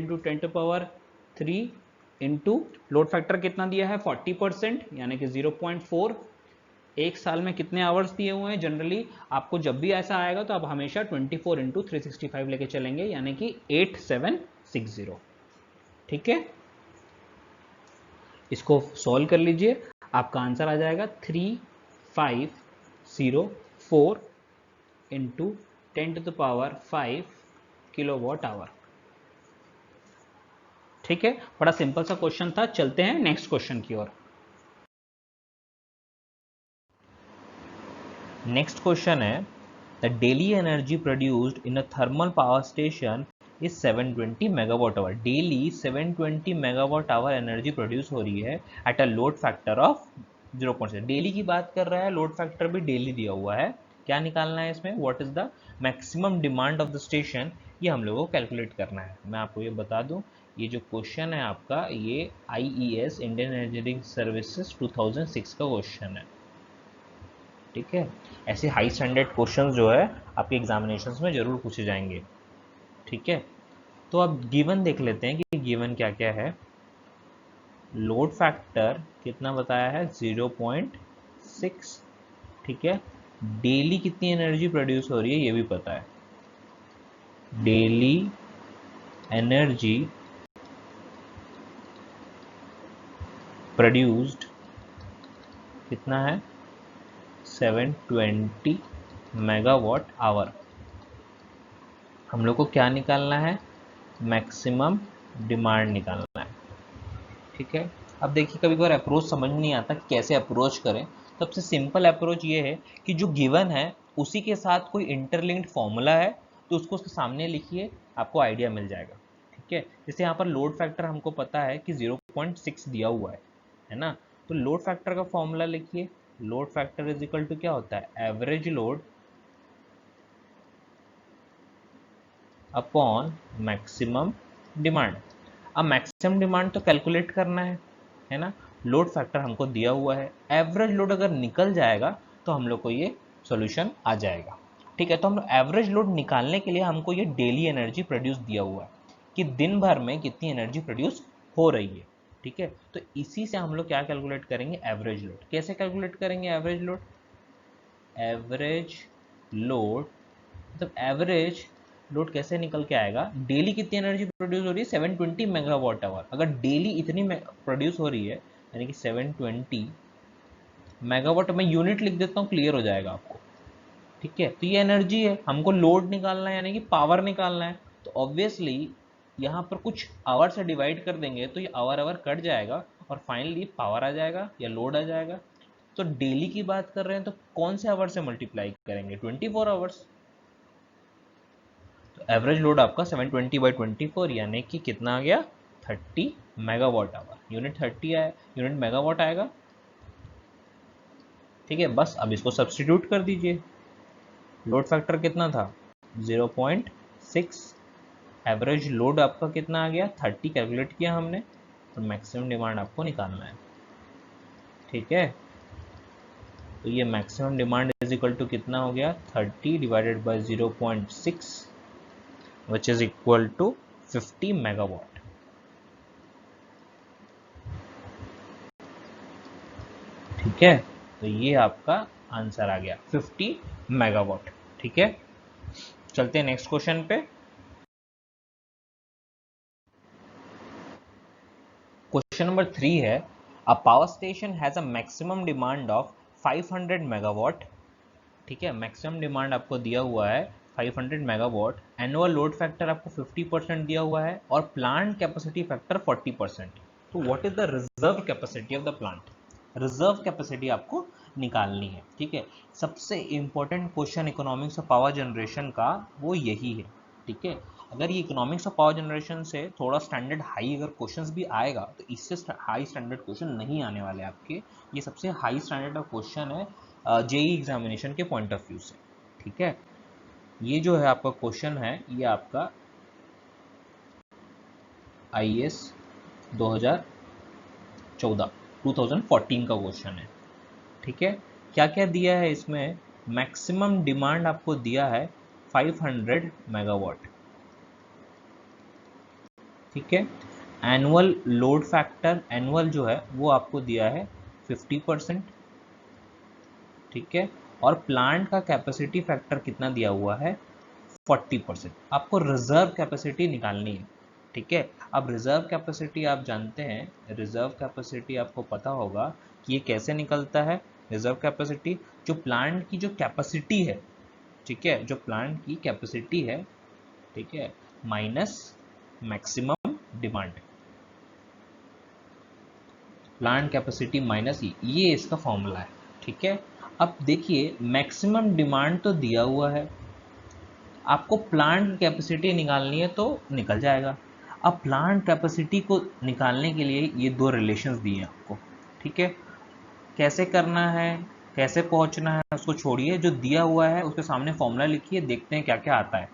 10⁻³ इंटू लोड फैक्टर कितना दिया है 40%, यानी कि 0.4। एक साल में कितने आवर्स दिए हुए हैं, जनरली आपको जब भी ऐसा आएगा तो आप हमेशा 24 × 365 लेके चलेंगे, यानी कि 8760। ठीक है, इसको सॉल्व कर लीजिए, आपका आंसर आ जाएगा 3504 × 10⁵ किलोवाट आवर। ठीक है, बड़ा सिंपल सा क्वेश्चन था। चलते हैं नेक्स्ट क्वेश्चन की ओर। नेक्स्ट क्वेश्चन है, the daily energy produced in a thermal power station is 720 megawatt hour. Daily 720 megawatt hour energy produce हो रही है at a load factor of 0.6। Daily की बात कर रहा है, लोड फैक्टर भी डेली दिया हुआ है। क्या निकालना है इसमें, what is the maximum demand of the station, ये हम लोगों को कैलकुलेट करना है। मैं आपको ये बता दूं, ये जो क्वेश्चन है आपका, ये IES इंडियन इंजीनियरिंग सर्विसेज 2006 का क्वेश्चन है। ठीक है, ऐसे हाई स्टैंडर्ड क्वेश्चंस जो है आपके एग्जामिनेशंस में जरूर पूछे जाएंगे। ठीक है, तो अब गिवन देख लेते हैं कि गिवन क्या क्या है। लोड फैक्टर कितना बताया है 0.6। ठीक है, डेली कितनी एनर्जी प्रोड्यूस हो रही है ये भी पता है, डेली एनर्जी प्रोड्यूस्ड कितना है 720 मेगावाट आवर। हम लोग को क्या निकालना है, मैक्सिमम डिमांड निकालना है। ठीक है, अब देखिए कभी कभार अप्रोच समझ नहीं आता कि कैसे अप्रोच करें। सबसे सिंपल अप्रोच ये है कि जो गिवन है उसी के साथ कोई इंटरलिंक्ड फॉर्मूला है तो उसको उसके सामने लिखिए, आपको आइडिया मिल जाएगा। ठीक है, जैसे यहाँ पर लोड फैक्टर हमको पता है कि 0.6 दिया हुआ है ना, तो लोड फैक्टर का फॉर्मूला लिखिए। Load factor is equal to क्या होता है, average load upon maximum demand. अब मैक्सिमम डिमांड तो कैलकुलेट करना है ना, लोड फैक्टर हमको दिया हुआ है, एवरेज लोड अगर निकल जाएगा तो हम लोग को ये सॉल्यूशन आ जाएगा। ठीक है, तो हम एवरेज लोड निकालने के लिए हमको ये डेली एनर्जी प्रोड्यूस दिया हुआ है कि दिन भर में कितनी एनर्जी प्रोड्यूस हो रही है। ठीक है, तो इसी से हम लोग क्या कैलकुलेट करेंगे, एवरेज लोड। कैसे कैलकुलेट करेंगे एवरेज लोड, एवरेज लोड मतलब एवरेज लोड कैसे निकल के आएगा, डेली कितनी एनर्जी प्रोड्यूस हो रही है 720 मेगावाट आवर। अगर डेली इतनी प्रोड्यूस हो रही है यानी कि 720 मेगावाट, मैं यूनिट लिख देता हूँ, क्लियर हो जाएगा आपको। ठीक है, तो ये एनर्जी है, हमको लोड निकालना है यानी कि पावर निकालना है, तो ऑब्वियसली यहाँ पर कुछ आवर से डिवाइड कर देंगे तो ये आवर कट जाएगा और फाइनली पावर आ जाएगा या लोड आ जाएगा। तो डेली की बात कर रहे हैं तो कौन से आवर से मल्टीप्लाई करेंगे, 24 आवर्स। तो एवरेज लोड आपका 720/24 यानी कि कितना आ गया 30 मेगावाट आवर। यूनिट 30 आया, यूनिट मेगावाट आएगा। ठीक है, बस अब इसको सब्सटीट्यूट कर दीजिए। लोड फैक्टर कितना था 0.6, एवरेज लोड आपका कितना आ गया 30 कैलकुलेट किया हमने, तो मैक्सिमम डिमांड आपको निकालना है। ठीक है, तो ये maximum demand is equal to कितना हो गया 30 divided by 0.6 which is equal to 50 megawatt. ठीक है, तो ये आपका आंसर आ गया 50 मेगावाट। ठीक है, चलते हैं नेक्स्ट क्वेश्चन पे। क्वेश्चन नंबर 3 है, अ power station has a maximum demand of 500 megawatt. ठीक है, मैक्सिमम डिमांड आपको दिया हुआ है 500 मेगावाट, एनुअल लोड फैक्टर आपको 50% दिया हुआ है और प्लांट कैपेसिटी फैक्टर 40%। तो what is the reserve capacity of the plant, reserve capacity आपको निकालनी है। ठीक है, सबसे important question economics of power generation का वो यही है। ठीक है, अगर ये इकोनॉमिक्स ऑफ पावर जनरेशन से थोड़ा स्टैंडर्ड हाई अगर क्वेश्चंस भी आएगा तो इससे हाई स्टैंडर्ड क्वेश्चन नहीं आने वाले आपके। ये सबसे हाई स्टैंडर्ड ऑफ क्वेश्चन है जेई एग्जामिनेशन के पॉइंट ऑफ व्यू से। ठीक है, ये जो है आपका क्वेश्चन है ये आपका IAS 2006 14, 2014 का क्वेश्चन है। ठीक है, क्या क्या दिया है इसमें? मैक्सिमम डिमांड आपको दिया है 500 मेगावाट। ठीक है, एनुअल लोड फैक्टर, एनुअल जो है वो आपको दिया है 50%। ठीक है, और प्लांट का कैपेसिटी फैक्टर कितना दिया हुआ है? 40%। आपको रिजर्व कैपेसिटी निकालनी है। ठीक है, अब रिजर्व कैपेसिटी आप जानते हैं, रिजर्व कैपेसिटी आपको पता होगा कि ये कैसे निकलता है। रिजर्व कैपेसिटी जो प्लांट की जो कैपेसिटी है, ठीक है, जो प्लांट की कैपेसिटी है, ठीक है, minus maximum demand, plant capacity minus ये इसका फॉर्मूला है। ठीक है, अब देखिए मैक्सिमम डिमांड तो दिया हुआ है, आपको प्लांट कैपेसिटी निकालनी है तो निकल जाएगा। अब प्लांट कैपेसिटी को निकालने के लिए ये दो रिलेशंस दिए हैं आपको। ठीक है, कैसे करना है, कैसे पहुंचना है उसको छोड़िए, जो दिया हुआ है उसके सामने फॉर्मूला लिखिए, देखते हैं क्या क्या आता है।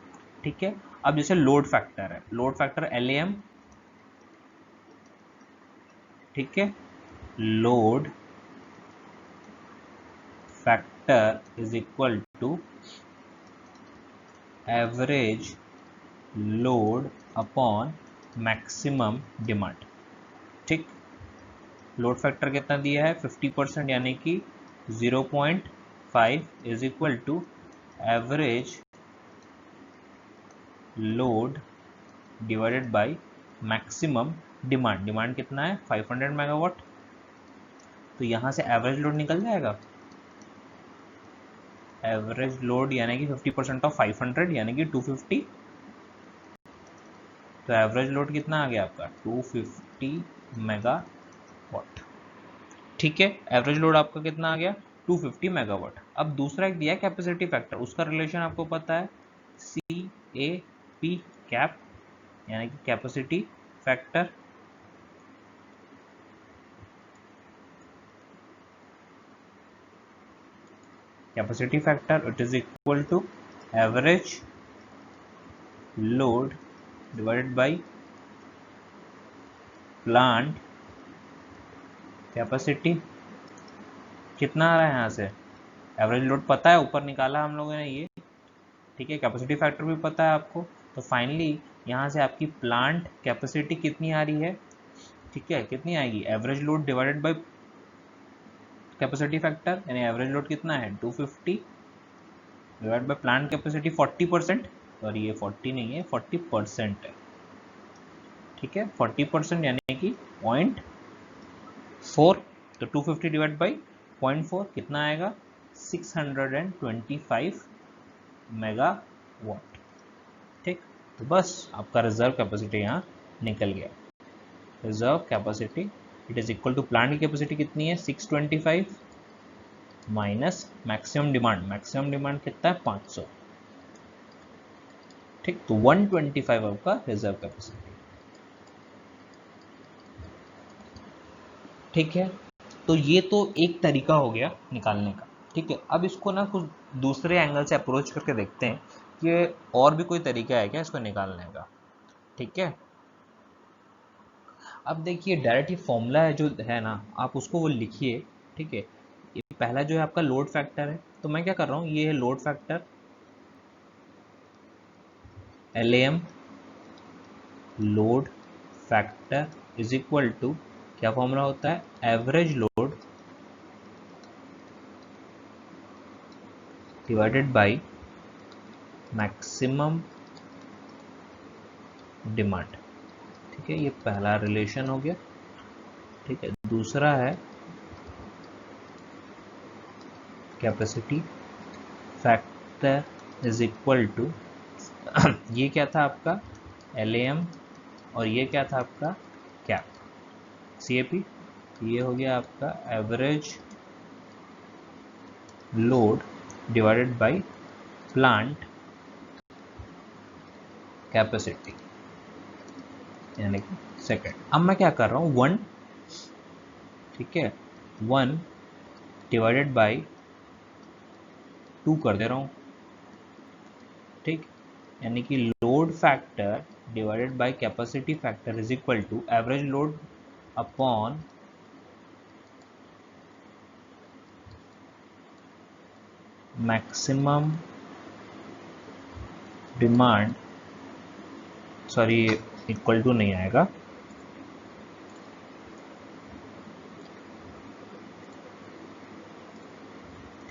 ठीक है, अब जैसे लोड फैक्टर है, लोड फैक्टर LAM। ठीक है, load factor is equal to average load upon maximum demand. ठीक, लोड फैक्टर कितना दिया है? 50%, यानी कि 0.5 is equal to average load divided by maximum demand. Demand कितना है? 500 मेगावाट। तो यहाँ से एवरेज लोड निकल जाएगा। एवरेज लोड यानी कि 50% ऑफ 500 यानी कि 250। तो एवरेज लोड कितना आ गया आपका? 250 मेगावाट। ठीक है, एवरेज लोड आपका कितना आ गया? 250 मेगावाट। अब दूसरा एक दिया कैपेसिटी फैक्टर, उसका रिलेशन आपको पता है, CAP, कैप, यानी कि capacity factor. Capacity factor it is equal to average load divided by plant capacity. कितना आ रहा है यहाँ से? एवरेज लोड पता है, ऊपर निकाला हम लोगों ने ये। ठीक है, कैपेसिटी फैक्टर भी पता है आपको। तो फाइनली यहाँ से आपकी प्लांट कैपेसिटी कितनी आ रही है? ठीक है, कितनी आएगी? Average load divided by capacity factor, यानी एवरेज लोड कितना है? 250 डिवाइड बाय प्लांट कैपेसिटी 40%, और ये 40 नहीं है, 40% है। ठीक है, 40% यानी कि 0.4। तो 250 डिवाइड बाई 0.4 कितना आएगा? 625 मेगावाट। ठीक, तो बस आपका रिजर्व कैपेसिटी यहाँ निकल गया। Reserve capacity it is equal to plant की कैपेसिटी कितनी है? 625 minus maximum demand. Maximum demand कितना है? 500। ठीक, तो 125 आपका रिजर्व कैपेसिटी। ठीक है, तो ये तो एक तरीका हो गया निकालने का। ठीक है, अब इसको ना कुछ दूसरे एंगल से अप्रोच करके देखते हैं कि और भी कोई तरीका है क्या इसको निकालने का। ठीक है, अब देखिए डायरेक्ट ये फॉर्मूला है जो है ना, आप उसको वो लिखिए। ठीक है, ये पहला जो है आपका लोड फैक्टर है, तो मैं क्या कर रहा हूँ, ये है load factor LAM। Load factor is equal to क्या फॉर्मूला होता है? Average load divided by maximum demand. ठीक है, ये पहला रिलेशन हो गया। ठीक है, दूसरा है capacity factor is equal to ये क्या था आपका? LAM, और ये क्या था आपका? Cap, CAP। ये हो गया आपका average load divided by plant capacity, यानी कि सेकेंड। अब मैं क्या कर रहा हूँ, 1, ठीक है, 1 डिवाइडेड बाय 2 कर दे रहा हूँ। ठीक, यानी कि load factor divided by capacity factor is equal to average load upon maximum demand, sorry equal to नहीं आएगा,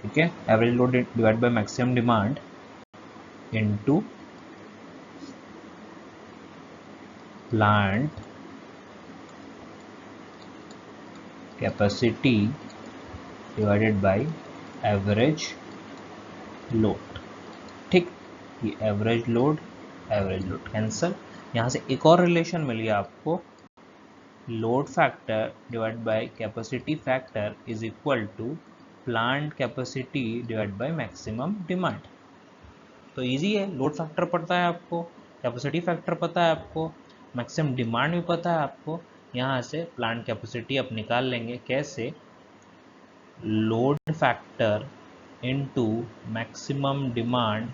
ठीक है, average load divide by maximum demand into plant capacity divided by average load. ठीक, ये एवरेज लोड कैंसल। यहाँ से एक और रिलेशन मिल गया आपको, load factor divide by capacity factor is equal to plant capacity divide by maximum demand. तो इजी है, लोड फैक्टर पता है आपको, कैपेसिटी फैक्टर पता है आपको, मैक्सिमम डिमांड भी पता है आपको। यहाँ से प्लांट कैपेसिटी आप निकाल लेंगे, कैसे, load factor into maximum demand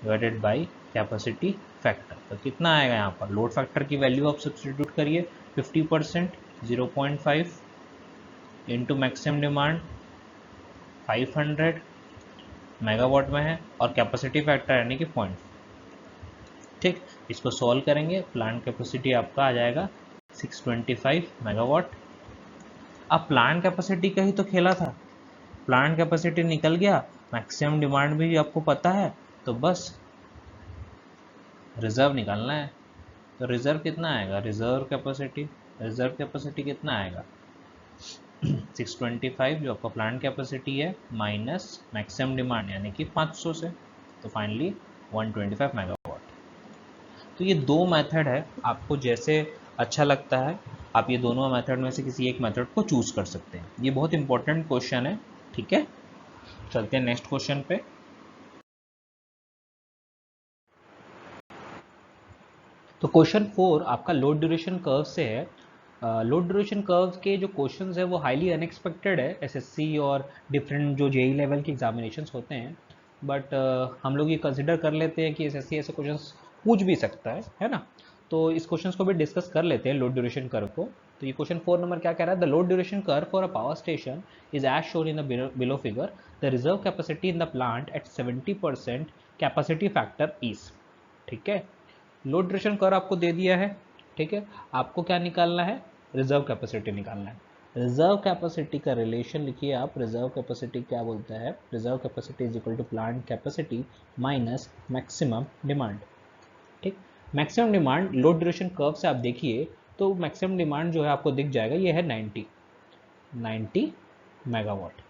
divided by capacity factor. तो कितना आएगा यहाँ पर, लोड फैक्टर की वैल्यू आप सब्स्टिट्यूट करिए 50%, 0.5 इंटू मैक्सिमम डिमांड 500 मेगावाट में है, और कैपेसिटी फैक्टर यानी कि 0. ठीक, इसको सॉल्व करेंगे, प्लांट कैपेसिटी आपका आ जाएगा 625 मेगावाट। अब प्लांट कैपेसिटी का ही तो खेला था, प्लांट कैपेसिटी निकल गया, मैक्सिमम डिमांड भी आपको पता है, तो बस रिजर्व निकालना है। तो रिजर्व कितना आएगा, रिजर्व कैपेसिटी कितना आएगा 625 जो आपका प्लांट कैपेसिटी है माइनस मैक्सिमम डिमांड यानी कि 500 से, तो फाइनली 125 मेगावाट। तो ये दो मेथड है, आपको जैसे अच्छा लगता है आप ये दोनों मेथड में से किसी एक मेथड को चूज कर सकते हैं। ये बहुत इंपॉर्टेंट क्वेश्चन है, ठीक है। चलते हैं नेक्स्ट क्वेश्चन पे। तो क्वेश्चन 4 आपका लोड ड्यूरेशन कर्व से है। लोड ड्यूरेशन कर्व के जो क्वेश्चंस है वो हाईली अनएक्सपेक्टेड है एसएससी और डिफरेंट जो जेई लेवल के एग्जामिनेशंस होते हैं, बट हम लोग ये कंसिडर कर लेते हैं कि एसएससी ऐसे क्वेश्चंस पूछ भी सकता है ना। तो इस क्वेश्चंस को भी डिस्कस कर लेते हैं, लोड ड्यूरेशन कर्व को। तो ये क्वेश्चन 4 नंबर क्या कह रहा है, the load duration curve for a power station is as shown in the below figure, the reserve capacity in the plant at 70% capacity factor is. ठीक है, लोड ड्यूरेशन कर्व आपको दे दिया है, ठीक है। आपको क्या निकालना है, रिजर्व कैपेसिटी निकालना है। रिजर्व कैपेसिटी का रिलेशन लिखिए आप, रिजर्व कैपेसिटी क्या बोलता है, reserve capacity is equal to plant capacity minus maximum demand. ठीक, maximum demand load duration curve से आप देखिए तो मैक्सिमम डिमांड जो है आपको दिख जाएगा, ये है 90 मेगावाट।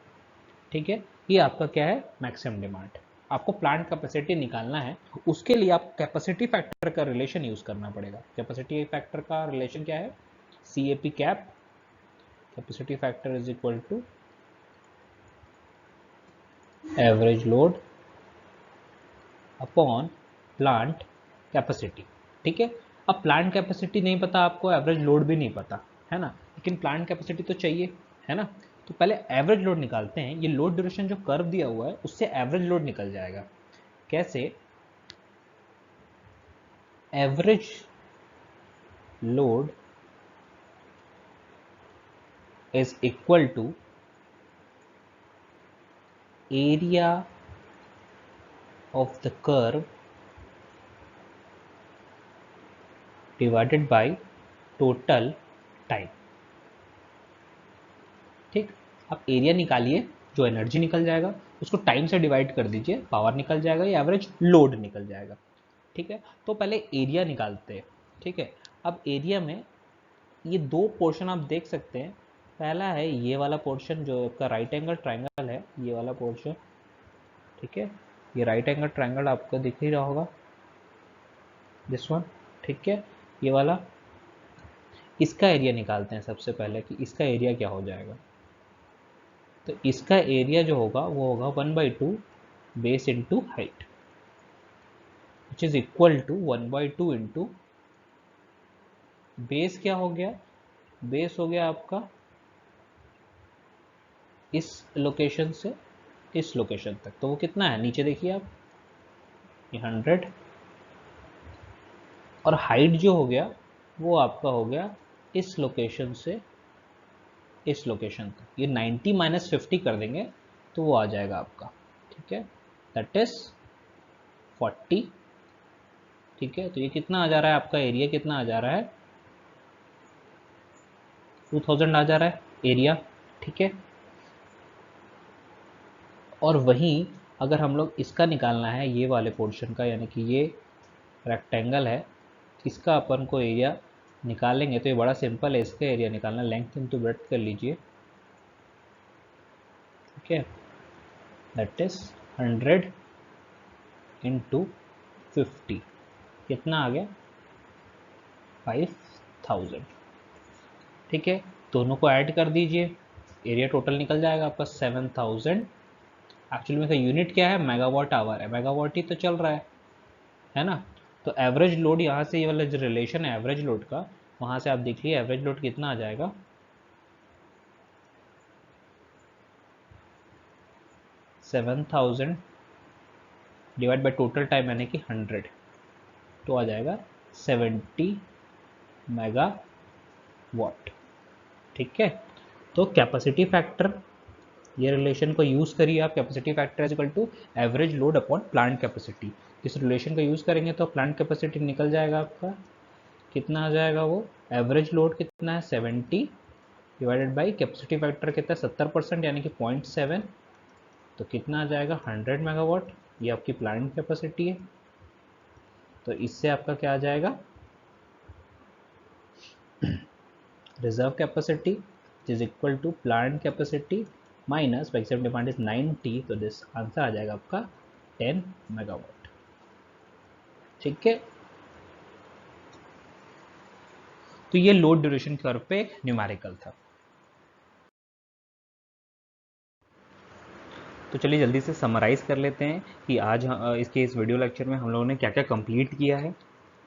ठीक है, ये आपका क्या है, मैक्सिमम डिमांड। आपको प्लांट कैपेसिटी निकालना है, उसके लिए आप कैपेसिटी फैक्टर का रिलेशन यूज करना पड़ेगा। कैपेसिटी फैक्टर का रिलेशन क्या है, CAP cap, capacity factor is equal to average load upon plant capacity. ठीक है, अब प्लांट कैपेसिटी नहीं पता आपको, एवरेज लोड भी नहीं पता है ना, लेकिन प्लांट कैपेसिटी तो चाहिए, है ना। तो पहले एवरेज लोड निकालते हैं। ये लोड ड्यूरेशन जो कर्व दिया हुआ है उससे एवरेज लोड निकल जाएगा। कैसे, average load is equal to area of the curve divided by total time। ठीक, आप एरिया निकालिए, जो एनर्जी निकल जाएगा उसको टाइम से डिवाइड कर दीजिए, पावर निकल जाएगा, ये एवरेज लोड निकल जाएगा। ठीक है, तो पहले एरिया निकालते हैं। ठीक है, अब एरिया में ये दो पोर्शन आप देख सकते हैं। पहला है ये वाला पोर्शन जो आपका राइट एंगल ट्रायंगल है, ये वाला पोर्शन। ठीक है, ये राइट एंगल ट्रायंगल आपको दिख ही रहा होगा, दिस वन। ठीक है, ये वाला, इसका एरिया निकालते हैं सबसे पहले कि इसका एरिया क्या हो जाएगा। तो इसका एरिया जो होगा वो होगा 1/2 base into height, which is equal to 1/2 into base. क्या हो गया, बेस हो गया आपका इस लोकेशन से इस लोकेशन तक, तो वो कितना है, नीचे देखिए आप, ये 100, और हाइट जो हो गया वो आपका हो गया इस लोकेशन से इस लोकेशन तक। ये 90 - 50 कर देंगे तो वो आ जाएगा आपका। ठीक है, दैट इज 40। ठीक है, तो ये कितना आ जा रहा है, आपका एरिया कितना आ जा रहा है, 2000 आ जा रहा है एरिया। ठीक है, और वहीं अगर हम लोग इसका निकालना है, ये वाले पोर्शन का, यानी कि ये रेक्टेंगल है, इसका अपन को एरिया निकालेंगे तो ये बड़ा सिंपल है, इसका एरिया निकालना, लेंथ इंटू ब्रेड्थ कर लीजिए। ठीक है, दैट इज 100 इंटू 50, कितना आ गया, 5000। ठीक है, दोनों को ऐड कर दीजिए, एरिया टोटल निकल जाएगा आपका 7000। एक्चुअली में इसका यूनिट क्या है, मेगावाट आवर है, मेगावाट ही तो चल रहा है ना। तो एवरेज लोड यहाँ से, ये वाला जो रिलेशन है एवरेज लोड का, वहाँ से आप देखिए एवरेज लोड कितना आ जाएगा, 7000 डिवाइड बाई टोटल टाइम यानी कि 100, तो आ जाएगा 70 मेगावाट। ठीक है, तो कैपेसिटी फैक्टर, ये रिलेशन को यूज़ करिए आप, capacity factor is equal to average load upon plant capacity. इस रिलेशन का यूज़ करेंगे तो प्लांट कैपेसिटी निकल जाएगा आपका, कितना आ जाएगा वो, एवरेज लोड कितना है 70 डिवाइडेड बाई कैपेसिटी फैक्टर कितना है 70%, यानी कि 0.7, तो कितना आ जाएगा 100 मेगावाट। ये आपकी प्लांट कैपेसिटी है, तो इससे आपका क्या आ जाएगा, reserve capacity is equal to plant capacity minus maximum demand is 90, तो दिस आंसर आ जाएगा आपका 10 मेगावाट। ठीक है, तो ये लोड ड्यूरेशन कर्व पे एक न्यूमेरिकल था। तो चलिए जल्दी से समराइज़ कर लेते हैं कि आज इसके इस वीडियो लेक्चर में हम लोगों ने क्या क्या कंप्लीट किया है।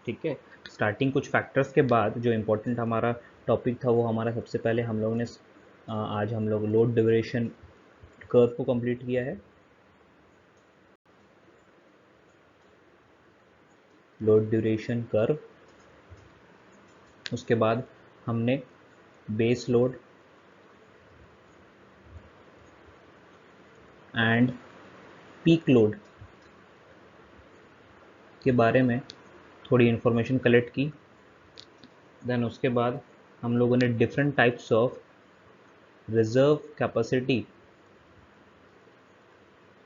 ठीक है, स्टार्टिंग कुछ फैक्टर्स के बाद जो इम्पोर्टेंट हमारा टॉपिक था वो हमारा सबसे पहले हम लोगों ने आज हम लोग लोड ड्यूरेशन कर्व को कंप्लीट किया है। लोड ड्यूरेशन कर्व, उसके बाद हमने base load and peak load के बारे में थोड़ी इन्फॉर्मेशन कलेक्ट की। देन उसके बाद हम लोगों ने different types of reserve capacity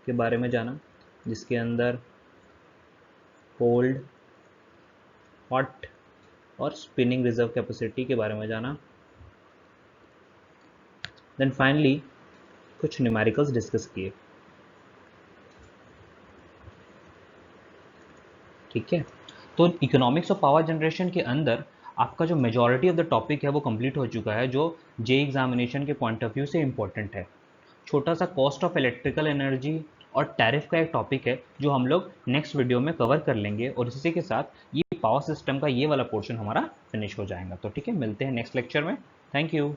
के बारे में जाना, जिसके अंदर कोल्ड, हॉट और स्पिनिंग रिजर्व कैपेसिटी के बारे में जाना। देन फाइनली कुछ न्यूमेरिकल्स डिस्कस किए। ठीक है, तो इकोनॉमिक्स ऑफ पावर जनरेशन के अंदर आपका जो मेजॉरिटी ऑफ द टॉपिक है वो कंप्लीट हो चुका है, जो जे एग्जामिनेशन के पॉइंट ऑफ व्यू से इम्पोर्टेंट है। छोटा सा कॉस्ट ऑफ इलेक्ट्रिकल एनर्जी और टैरिफ का एक टॉपिक है जो हम लोग नेक्स्ट वीडियो में कवर कर लेंगे, और इसी के साथ ये पावर सिस्टम का ये वाला पोर्शन हमारा फिनिश हो जाएगा। तो ठीक है, मिलते हैं नेक्स्ट लेक्चर में। Thank you.